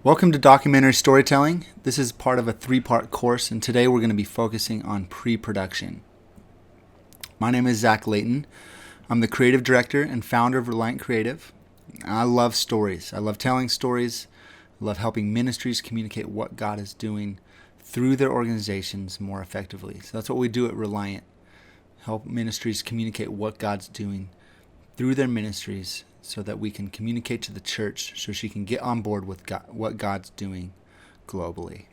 Welcome to Documentary Storytelling. This is part of a three-part course, and today we're going to be focusing on pre-production. My name is Zach Layton. I'm the creative director and founder of Reliant Creative. I love stories. I love telling stories. I love helping ministries communicate what God is doing through their organizations more effectively. So that's what we do at Reliant. Help ministries communicate what God's doing through their ministries so that we can communicate to the church so she can get on board with what God's doing globally.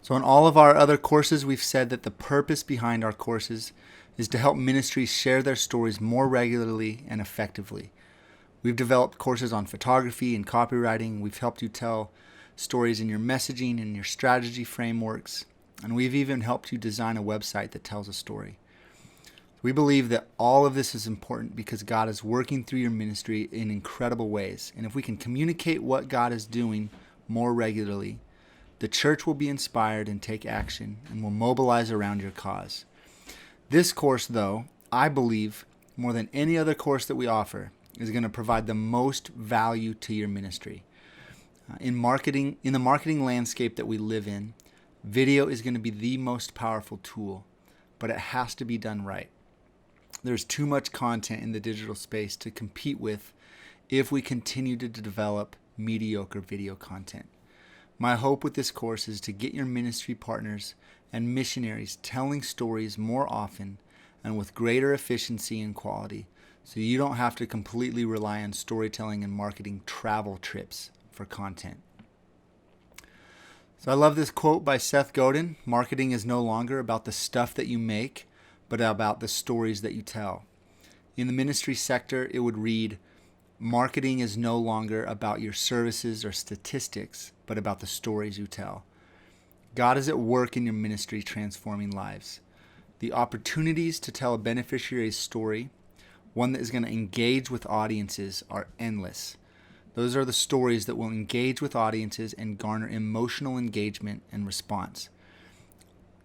So in all of our other courses, we've said that the purpose behind our courses is to help ministries share their stories more regularly and effectively. We've developed courses on photography and copywriting. We've helped you tell stories in your messaging and your strategy frameworks. And we've even helped you design a website that tells a story. We believe that all of this is important because God is working through your ministry in incredible ways. And if we can communicate what God is doing more regularly, the church will be inspired and take action and will mobilize around your cause. This course, though, I believe, more than any other course that we offer, is going to provide the most value to your ministry. In the marketing landscape that we live in, video is going to be the most powerful tool, but it has to be done right. There's too much content in the digital space to compete with if we continue to develop mediocre video content. My hope with this course is to get your ministry partners and missionaries telling stories more often and with greater efficiency and quality, so you don't have to completely rely on storytelling and marketing travel trips for content. So I love this quote by Seth Godin: "Marketing is no longer about the stuff that you make, but about the stories that you tell." In the ministry sector, it would read, "Marketing is no longer about your services or statistics, but about the stories you tell." God is at work in your ministry transforming lives. The opportunities to tell a beneficiary's story, one that is going to engage with audiences, are endless. Those are the stories that will engage with audiences and garner emotional engagement and response.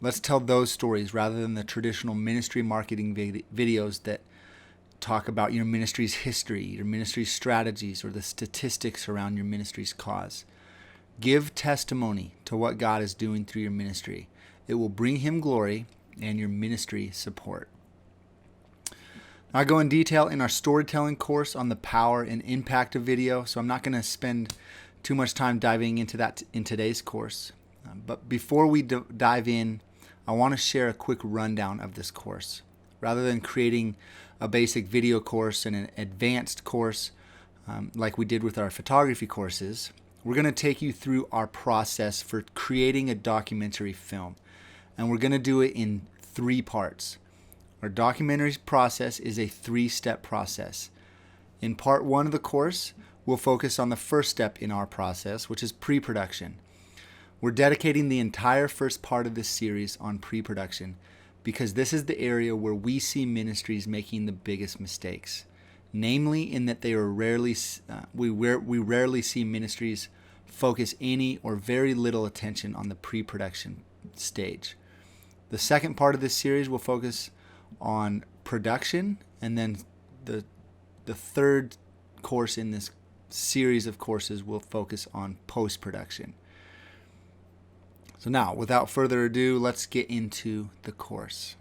Let's tell those stories rather than the traditional ministry marketing videos that talk about your ministry's history, your ministry's strategies, or the statistics around your ministry's cause. Give testimony to what God is doing through your ministry. It will bring Him glory and your ministry support. Now, I go in detail in our storytelling course on the power and impact of video, so I'm not going to spend too much time diving into that in today's course. But before we dive in, I want to share a quick rundown of this course. Rather than creating a basic video course and an advanced course like we did with our photography courses, we're going to take you through our process for creating a documentary film. And we're going to do it in 3 parts. Our documentary process is a 3-step process. In part 1 of the course, we'll focus on the first step in our process, which is pre-production. We're dedicating the entire first part of this series on pre-production because this is the area where we see ministries making the biggest mistakes. Namely, in that we rarely see ministries focus any or very little attention on the pre-production stage. The second part of this series will focus on production, and then the third course in this series of courses will focus on post-production. So now, without further ado, let's get into the course.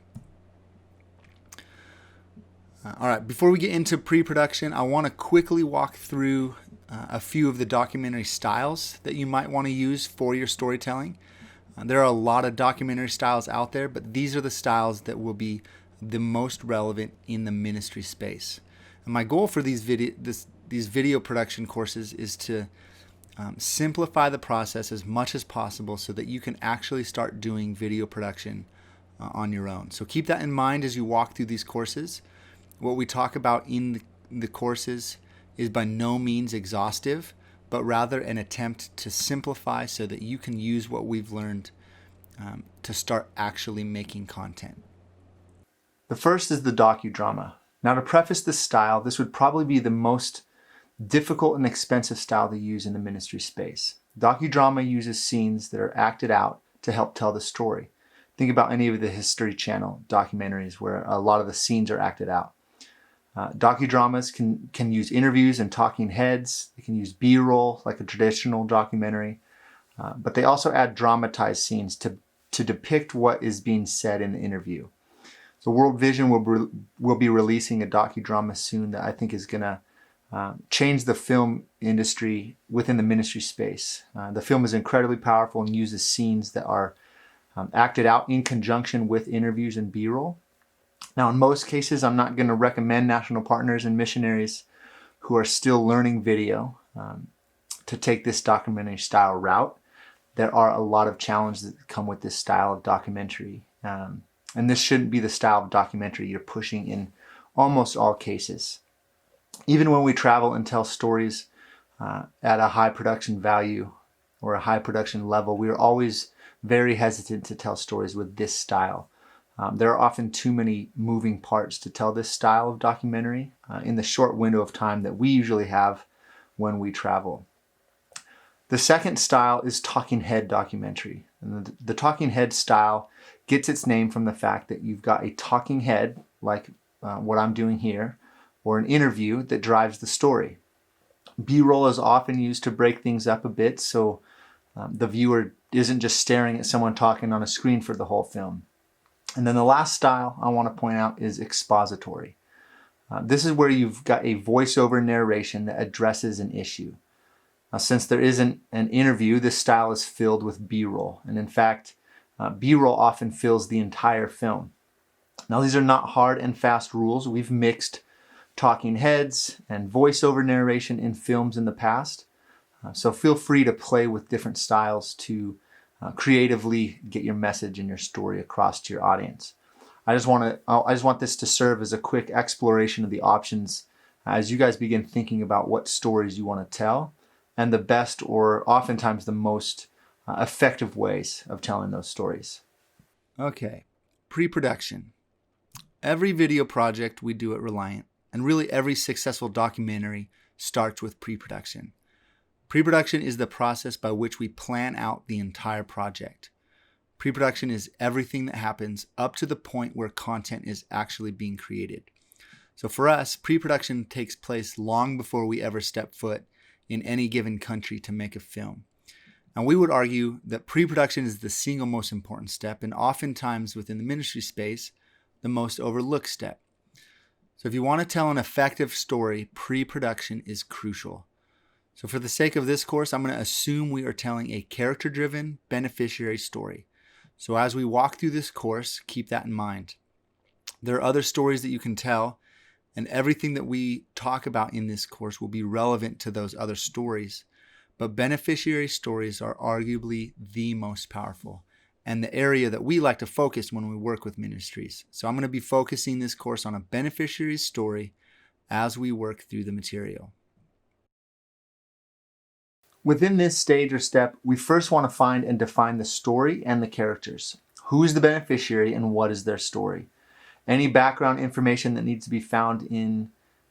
All right, before we get into pre-production, I want to quickly walk through a few of the documentary styles that you might want to use for your storytelling. There are a lot of documentary styles out there, but these are the styles that will be the most relevant in the ministry space. And my goal for these video production courses is to simplify the process as much as possible so that you can actually start doing video production on your own. So keep that in mind as you walk through these courses. What we talk about in the courses is by no means exhaustive, but rather an attempt to simplify so that you can use what we've learned to start actually making content. The first is the docudrama. Now, to preface this style, this would probably be the most difficult and expensive style to use in the ministry space. Docudrama uses scenes that are acted out to help tell the story. Think about any of the History Channel documentaries where a lot of the scenes are acted out. Docudramas can use interviews and talking heads. They can use B-roll like a traditional documentary, but they also add dramatized scenes to depict what is being said in the interview. So World Vision will be releasing a docudrama soon that I think is going to change the film industry within the ministry space. The film is incredibly powerful and uses scenes that are acted out in conjunction with interviews and B-roll. Now, in most cases, I'm not going to recommend national partners and missionaries who are still learning video to take this documentary style route. There are a lot of challenges that come with this style of documentary. And this shouldn't be the style of documentary you're pushing in almost all cases. Even when we travel and tell stories at a high production value or a high production level, we are always very hesitant to tell stories with this style. There are often too many moving parts to tell this style of documentary in the short window of time that we usually have when we travel. The second style is talking head documentary. And the talking head style gets its name from the fact that you've got a talking head, like what I'm doing here, or an interview that drives the story. B-roll is often used to break things up a bit so the viewer isn't just staring at someone talking on a screen for the whole film. And then the last style I want to point out is expository. This is where you've got a voiceover narration that addresses an issue. Since there isn't an interview, this style is filled with B-roll. And in fact, B-roll often fills the entire film. Now, these are not hard and fast rules. We've mixed talking heads and voiceover narration in films in the past. So feel free to play with different styles to creatively get your message and your story across to your audience. I just want this to serve as a quick exploration of the options as you guys begin thinking about what stories you want to tell and the best or oftentimes the most effective ways of telling those stories. Okay, pre-production. Every video project we do at Reliant, and really every successful documentary, starts with pre-production. Pre-production is the process by which we plan out the entire project. Pre-production is everything that happens up to the point where content is actually being created. So for us, pre-production takes place long before we ever step foot in any given country to make a film. And we would argue that pre-production is the single most important step, and oftentimes within the ministry space, the most overlooked step. So if you want to tell an effective story, pre-production is crucial. So for the sake of this course, I'm going to assume we are telling a character-driven beneficiary story. So as we walk through this course, keep that in mind. There are other stories that you can tell, and everything that we talk about in this course will be relevant to those other stories. But beneficiary stories are arguably the most powerful and the area that we like to focus when we work with ministries. So I'm going to be focusing this course on a beneficiary story as we work through the material. Within this stage or step, we first want to find and define the story and the characters. Who is the beneficiary and what is their story? Any background information that needs to be found in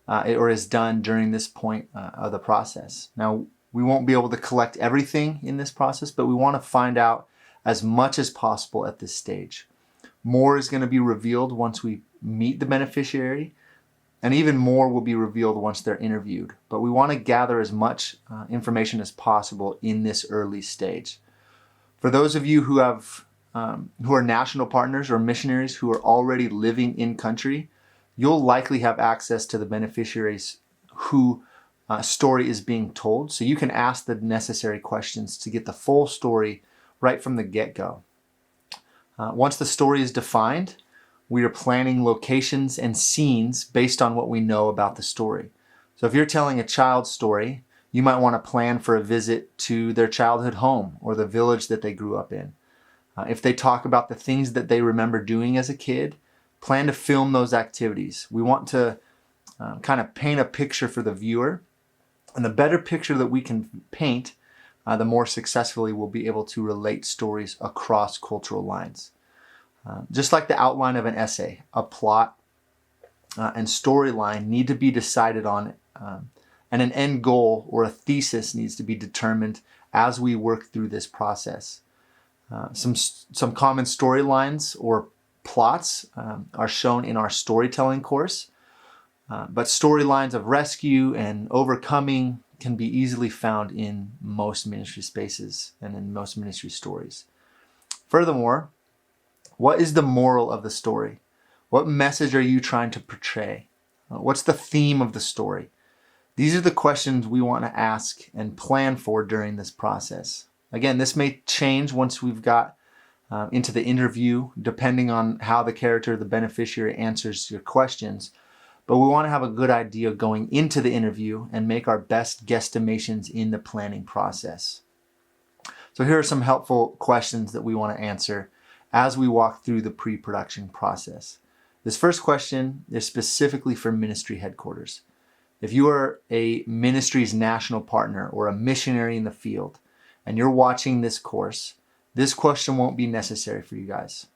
or is done during this point of the process. Now, we won't be able to collect everything in this process, but we want to find out as much as possible at this stage. More is going to be revealed once we meet the beneficiary, and even more will be revealed once they're interviewed. But we want to gather as much information as possible in this early stage. For those of you who are national partners or missionaries who are already living in country, you'll likely have access to the beneficiaries who story is being told. So you can ask the necessary questions to get the full story right from the get-go. Once the story is defined, we are planning locations and scenes based on what we know about the story. So if you're telling a child's story, you might want to plan for a visit to their childhood home or the village that they grew up in. If they talk about the things that they remember doing as a kid, plan to film those activities. We want to kind of paint a picture for the viewer. And the better picture that we can paint, the more successfully we'll be able to relate stories across cultural lines. Just like the outline of an essay, a plot and storyline need to be decided on, and an end goal or a thesis needs to be determined as we work through this process. Some common storylines or plots are shown in our storytelling course. But storylines of rescue and overcoming can be easily found in most ministry spaces and in most ministry stories. Furthermore, what is the moral of the story? What message are you trying to portray? What's the theme of the story? These are the questions we want to ask and plan for during this process. Again, this may change once we've got into the interview, depending on how the character, the beneficiary, answers your questions. But we want to have a good idea going into the interview and make our best guesstimations in the planning process. So here are some helpful questions that we want to answer as we walk through the pre-production process. This first question is specifically for ministry headquarters. If you are a ministry's national partner or a missionary in the field and you're watching this course, this question won't be necessary for you guys.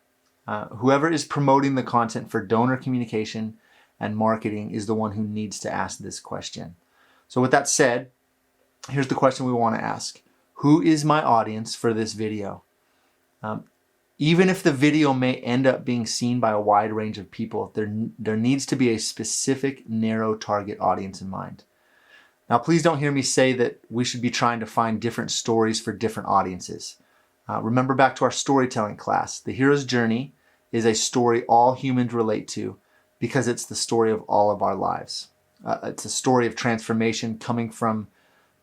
Whoever is promoting the content for donor communication and marketing is the one who needs to ask this question. So with that said, here's the question we want to ask. Who is my audience for this video? Even if the video may end up being seen by a wide range of people, there needs to be a specific narrow target audience in mind. Now, please don't hear me say that we should be trying to find different stories for different audiences. Remember back to our storytelling class. The hero's journey is a story all humans relate to because it's the story of all of our lives. It's a story of transformation coming from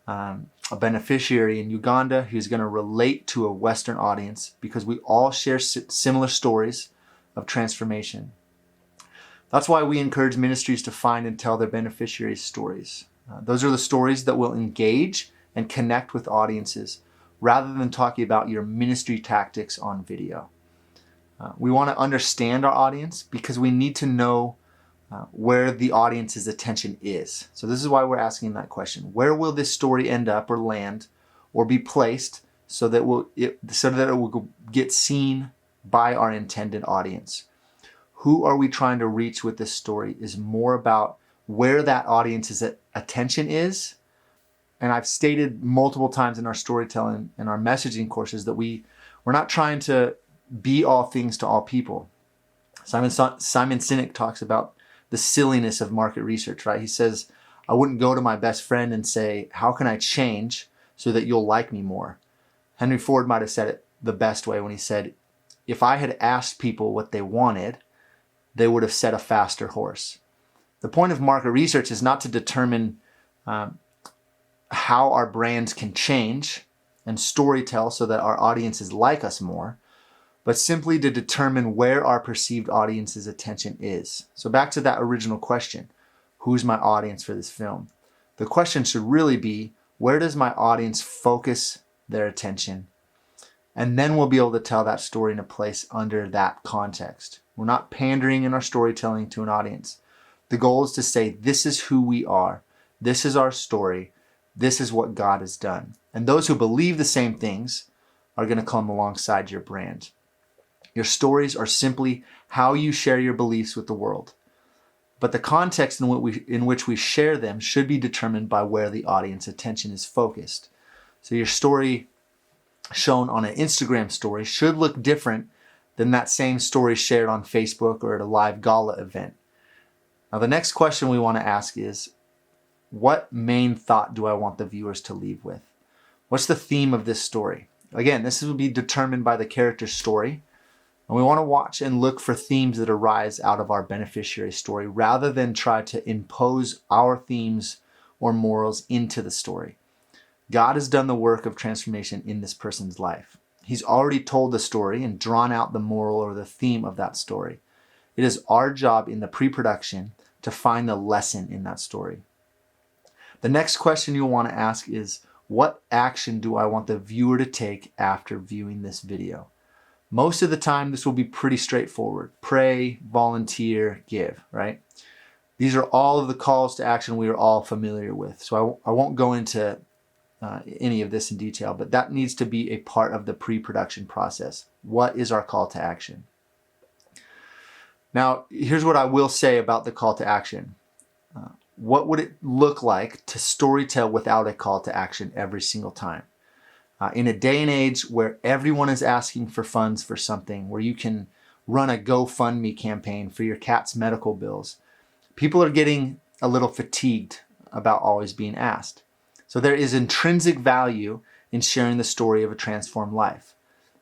a beneficiary in Uganda who's going to relate to a Western audience because we all share similar stories of transformation. That's why we encourage ministries to find and tell their beneficiaries' stories. Those are the stories that will engage and connect with audiences rather than talking about your ministry tactics on video. We want to understand our audience because we need to know where the audience's attention is. So this is why we're asking that question. Where will this story end up or land or be placed so that it will get seen by our intended audience? Who are we trying to reach with this story is more about where that audience's attention is. And I've stated multiple times in our storytelling and our messaging courses that we're not trying to be all things to all people. Simon Sinek talks about the silliness of market research, right? He says, I wouldn't go to my best friend and say, how can I change so that you'll like me more? Henry Ford might have said it the best way when he said, if I had asked people what they wanted, they would have said a faster horse. The point of market research is not to determine how our brands can change and storytell so that our audiences like us more, but simply to determine where our perceived audience's attention is. So back to that original question, who's my audience for this film? The question should really be, where does my audience focus their attention? And then we'll be able to tell that story in a place under that context. We're not pandering in our storytelling to an audience. The goal is to say, this is who we are. This is our story. This is what God has done. And those who believe the same things are going to come alongside your brand. Your stories are simply how you share your beliefs with the world. But the context in which we share them should be determined by where the audience attention is focused. So your story shown on an Instagram story should look different than that same story shared on Facebook or at a live gala event. Now, the next question we want to ask is, what main thought do I want the viewers to leave with? What's the theme of this story? Again, this will be determined by the character's story. And we want to watch and look for themes that arise out of our beneficiary story rather than try to impose our themes or morals into the story. God has done the work of transformation in this person's life. He's already told the story and drawn out the moral or the theme of that story. It is our job in the pre-production to find the lesson in that story. The next question you'll want to ask is, what action do I want the viewer to take after viewing this video? Most of the time, this will be pretty straightforward. Pray, volunteer, give, right? These are all of the calls to action we are all familiar with. So I won't go into any of this in detail, but that needs to be a part of the pre-production process. What is our call to action? Now, here's what I will say about the call to action. What would it look like to storytell without a call to action every single time? In a day and age where everyone is asking for funds for something, where you can run a GoFundMe campaign for your cat's medical bills, people are getting a little fatigued about always being asked. So there is intrinsic value in sharing the story of a transformed life.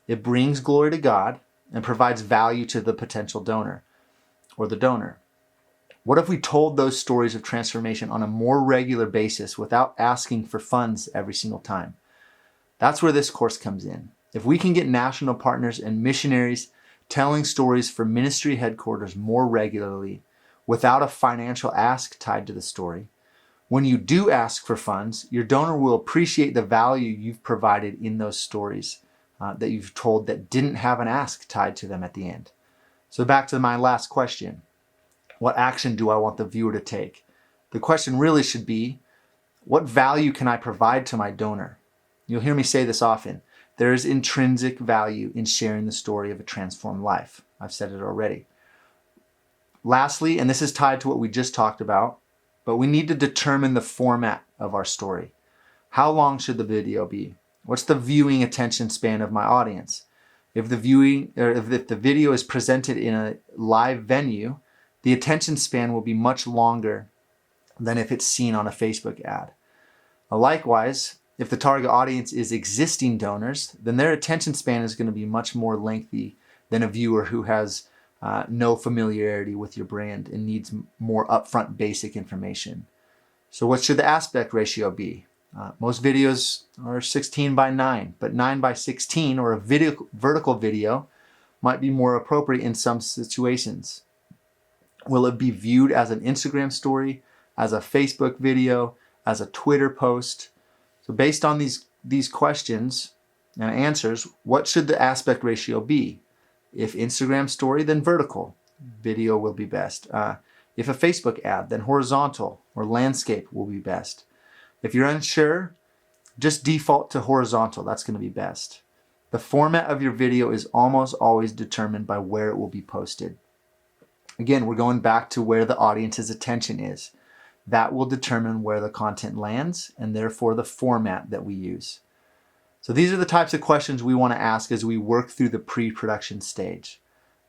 It brings glory to God and provides value to the potential donor or the donor. What if we told those stories of transformation on a more regular basis without asking for funds every single time? That's where this course comes in. If we can get national partners and missionaries telling stories for ministry headquarters more regularly without a financial ask tied to the story, when you do ask for funds, your donor will appreciate the value you've provided in those stories that you've told that didn't have an ask tied to them at the end. So back to my last question. What action do I want the viewer to take? The question really should be, what value can I provide to my donor? You'll hear me say this often. There is intrinsic value in sharing the story of a transformed life. I've said it already. Lastly, and this is tied to what we just talked about, but we need to determine the format of our story. How long should the video be? What's the viewing attention span of my audience? If the video is presented in a live venue, the attention span will be much longer than if it's seen on a Facebook ad. Likewise, if the target audience is existing donors, then their attention span is going to be much more lengthy than a viewer who has no familiarity with your brand and needs more upfront basic information. So what should the aspect ratio be? Most videos are 16:9, but 9:16 or a vertical video might be more appropriate in some situations. Will it be viewed as an Instagram story, as a Facebook video, as a Twitter post? So based on these questions and answers, what should the aspect ratio be? If Instagram story, then vertical. Video will be best. If a Facebook ad, then horizontal or landscape will be best. If you're unsure, just default to horizontal. That's going to be best. The format of your video is almost always determined by where it will be posted. Again, we're going back to where the audience's attention is. That will determine where the content lands and therefore the format that we use. So these are the types of questions we want to ask as we work through the pre-production stage.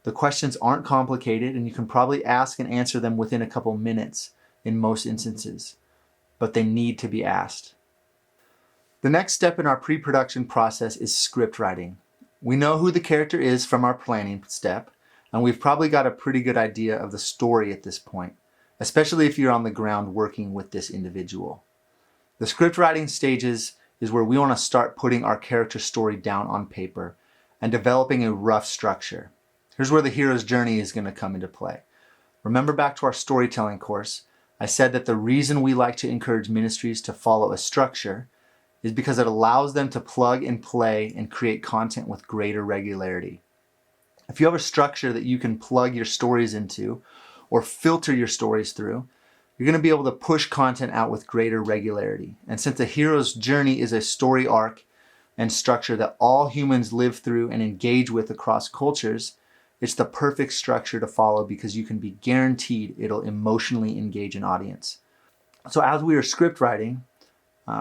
The questions aren't complicated and you can probably ask and answer them within a couple minutes in most instances, but they need to be asked. The next step in our pre-production process is script writing. We know who the character is from our planning step, and we've probably got a pretty good idea of the story at this point, especially if you're on the ground working with this individual. The script writing stages is where we want to start putting our character story down on paper and developing a rough structure. Here's where the hero's journey is going to come into play. Remember back to our storytelling course, I said that the reason we like to encourage ministries to follow a structure is because it allows them to plug and play and create content with greater regularity. If you have a structure that you can plug your stories into or filter your stories through, you're going to be able to push content out with greater regularity. And since the hero's journey is a story arc and structure that all humans live through and engage with across cultures, it's the perfect structure to follow because you can be guaranteed it'll emotionally engage an audience. So as we are script writing,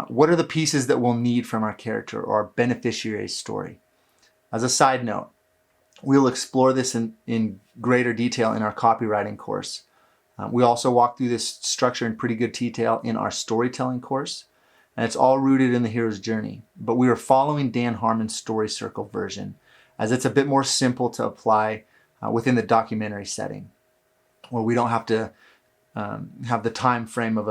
what are the pieces that we'll need from our character or our beneficiary's story? As a side note, we'll explore this in greater detail in our copywriting course. We also walk through this structure in pretty good detail in our storytelling course, and it's all rooted in the hero's journey. But we are following Dan Harmon's Story Circle version, as it's a bit more simple to apply within the documentary setting, where we don't have to have the time frame of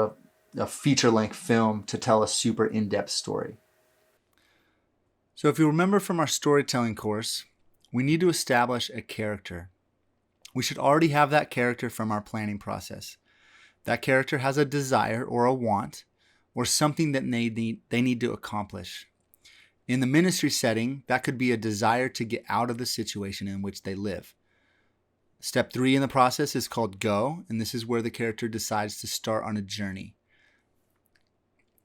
a feature-length film to tell a super in-depth story. So if you remember from our storytelling course, we need to establish a character. We should already have that character from our planning process. That character has a desire or a want or something that they need to accomplish. In the ministry setting, that could be a desire to get out of the situation in which they live. Step 3 in the process is called Go, and this is where the character decides to start on a journey.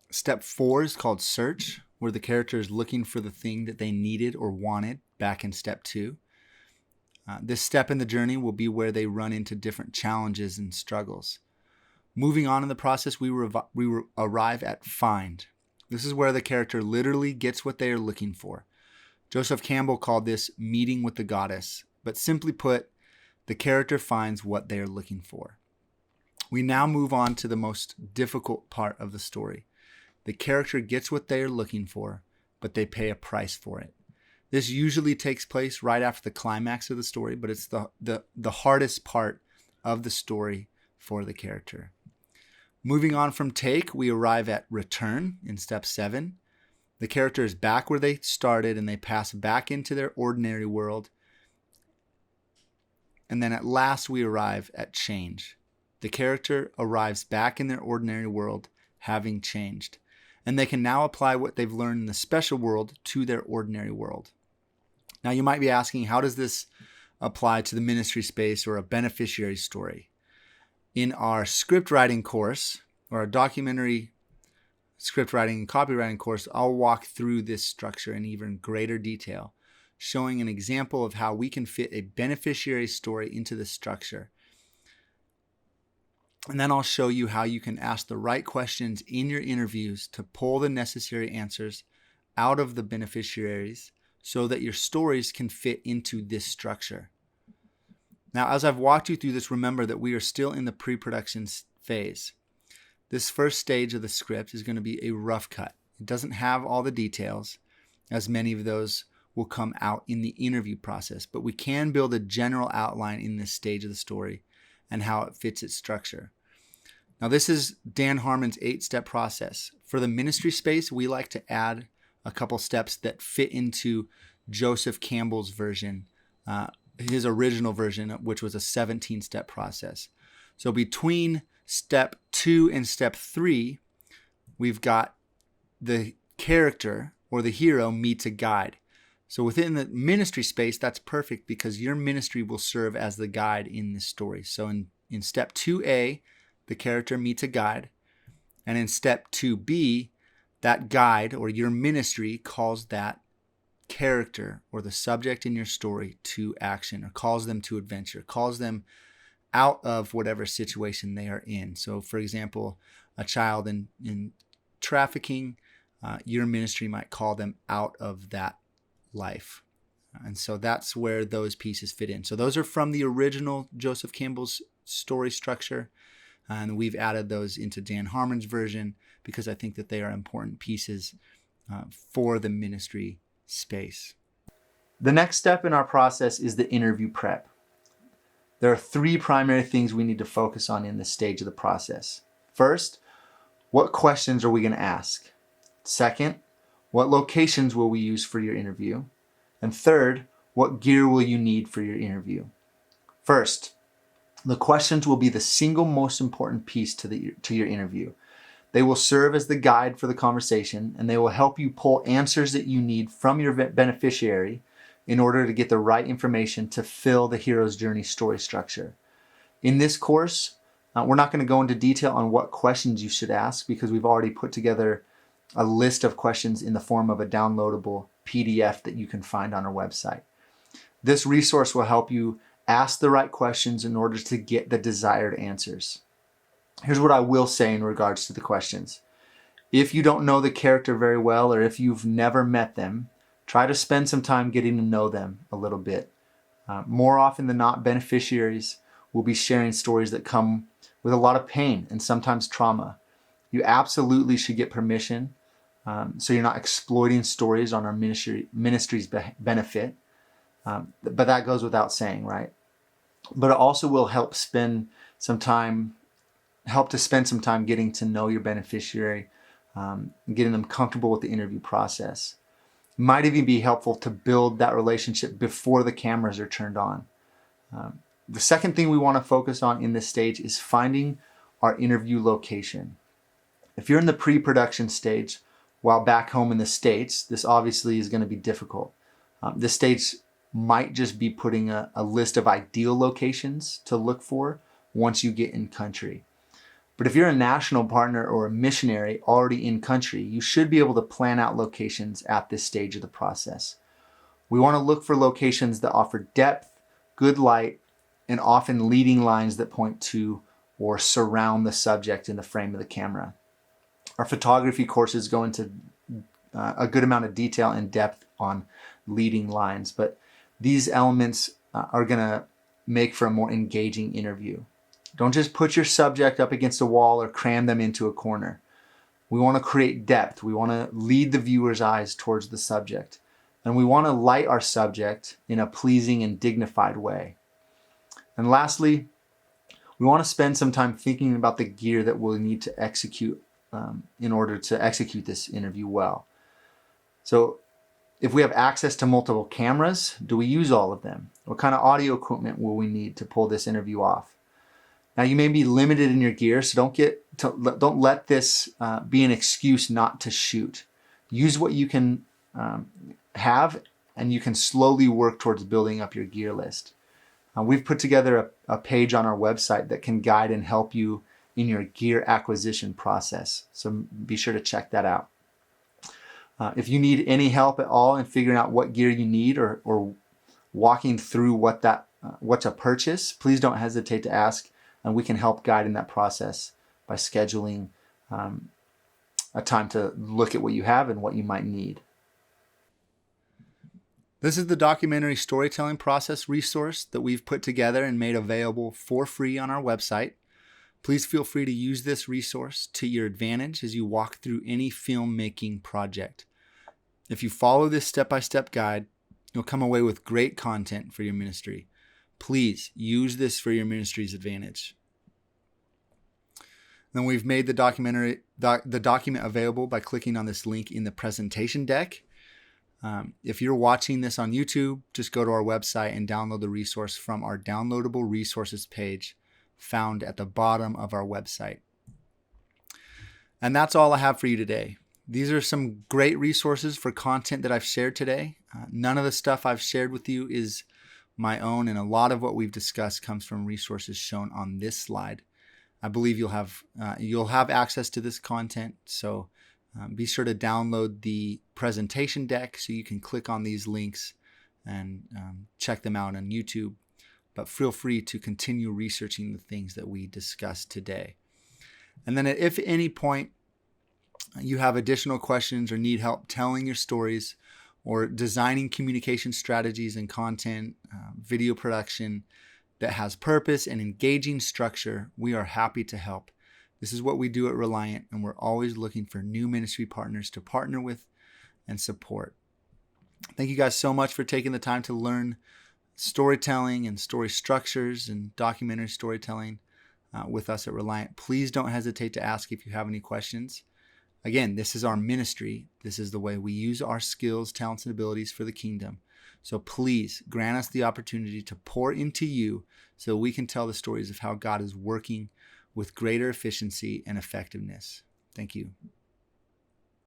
Step 4 is called Search, where the character is looking for the thing that they needed or wanted back in step 2. This step in the journey will be where they run into different challenges and struggles. Moving on in the process, we arrive at Find. This is where the character literally gets what they are looking for. Joseph Campbell called this meeting with the goddess, but simply put, the character finds what they are looking for. We now move on to the most difficult part of the story. The character gets what they are looking for, but they pay a price for it. This usually takes place right after the climax of the story, but it's the hardest part of the story for the character. Moving on from take, we arrive at return in step 7. The character is back where they started and they pass back into their ordinary world. And then at last we arrive at change. The character arrives back in their ordinary world, having changed. And they can now apply what they've learned in the special world to their ordinary world. Now you might be asking, how does this apply to the ministry space or a beneficiary story? In our script writing course, or our documentary script writing and copywriting course, I'll walk through this structure in even greater detail, showing an example of how we can fit a beneficiary story into the structure. And then I'll show you how you can ask the right questions in your interviews to pull the necessary answers out of the beneficiaries so that your stories can fit into this structure. Now, as I've walked you through this, remember that we are still in the pre-production phase. This first stage of the script is going to be a rough cut. It doesn't have all the details, as many of those will come out in the interview process, but we can build a general outline in this stage of the story and how it fits its structure. Now, this is Dan Harmon's 8-step process. For the ministry space, we like to add a couple steps that fit into Joseph Campbell's version, his original version, which was a 17-step process. So between step 2 and step 3, we've got the character or the hero meets a guide. So within the ministry space, that's perfect because your ministry will serve as the guide in this story. So in step 2A, the character meets a guide. And in step 2B, that guide or your ministry calls that character or the subject in your story to action, or calls them to adventure, calls them out of whatever situation they are in. So for example, a child in trafficking, your ministry might call them out of that life. And so that's where those pieces fit in. So those are from the original Joseph Campbell's story structure. And we've added those into Dan Harmon's version because I think that they are important pieces for the ministry space. The next step in our process is the interview prep. There are 3 primary things we need to focus on in this stage of the process. First, what questions are we going to ask? Second, what locations will we use for your interview? And third, what gear will you need for your interview? First, the questions will be the single most important piece to your interview. They will serve as the guide for the conversation, and they will help you pull answers that you need from your beneficiary in order to get the right information to fill the hero's journey story structure. In this course, we're not going to go into detail on what questions you should ask because we've already put together a list of questions in the form of a downloadable PDF that you can find on our website. This resource will help you ask the right questions in order to get the desired answers. Here's what I will say in regards to the questions. If you don't know the character very well, or if you've never met them, try to spend some time getting to know them a little bit. More often than not, beneficiaries will be sharing stories that come with a lot of pain and sometimes trauma. You absolutely should get permission so you're not exploiting stories on our ministry's benefit. But that goes without saying, right? But it also will help to spend some time getting to know your beneficiary, getting them comfortable with the interview process. It might even be helpful to build that relationship before the cameras are turned on. The second thing we want to focus on in this stage is finding our interview location. If you're in the pre-production stage while back home in the States, this obviously is going to be difficult. This stage might just be putting a list of ideal locations to look for once you get in country. But if you're a national partner or a missionary already in country, you should be able to plan out locations at this stage of the process. We want to look for locations that offer depth, good light, and often leading lines that point to or surround the subject in the frame of the camera. Our photography courses go into a good amount of detail and depth on leading lines, but these elements are going to make for a more engaging interview. Don't just put your subject up against a wall or cram them into a corner. We want to create depth. We want to lead the viewer's eyes towards the subject. And we want to light our subject in a pleasing and dignified way. And lastly, we want to spend some time thinking about the gear that we'll need to execute in order to execute this interview well. So if we have access to multiple cameras, do we use all of them? What kind of audio equipment will we need to pull this interview off? Now, you may be limited in your gear, so don't let this be an excuse not to shoot. Use what you can have, and you can slowly work towards building up your gear list. We've put together a page on our website that can guide and help you in your gear acquisition process. So be sure to check that out. If you need any help at all in figuring out what gear you need or walking through what to purchase, please don't hesitate to ask, and we can help guide in that process by scheduling a time to look at what you have and what you might need. This is the documentary storytelling process resource that we've put together and made available for free on our website. Please feel free to use this resource to your advantage as you walk through any filmmaking project. If you follow this step-by-step guide, you'll come away with great content for your ministry. Please use this for your ministry's advantage. Then we've made the document available by clicking on this link in the presentation deck. If you're watching this on YouTube, just go to our website and download the resource from our downloadable resources page found at the bottom of our website. And that's all I have for you today. These are some great resources for content that I've shared today. None of the stuff I've shared with you is my own, and a lot of what we've discussed comes from resources shown on this slide. I believe you'll have access to this content, so be sure to download the presentation deck so you can click on these links and check them out on YouTube. But feel free to continue researching the things that we discussed today. And then if at any point you have additional questions or need help telling your stories or designing communication strategies and content, video production that has purpose and engaging structure, we are happy to help. This is what we do at Reliant, and we're always looking for new ministry partners to partner with and support. Thank you guys so much for taking the time to learn storytelling and story structures and documentary storytelling with us at Reliant. Please don't hesitate to ask if you have any questions. Again, this is our ministry. This is the way we use our skills, talents, and abilities for the kingdom. So please grant us the opportunity to pour into you so we can tell the stories of how God is working with greater efficiency and effectiveness. Thank you.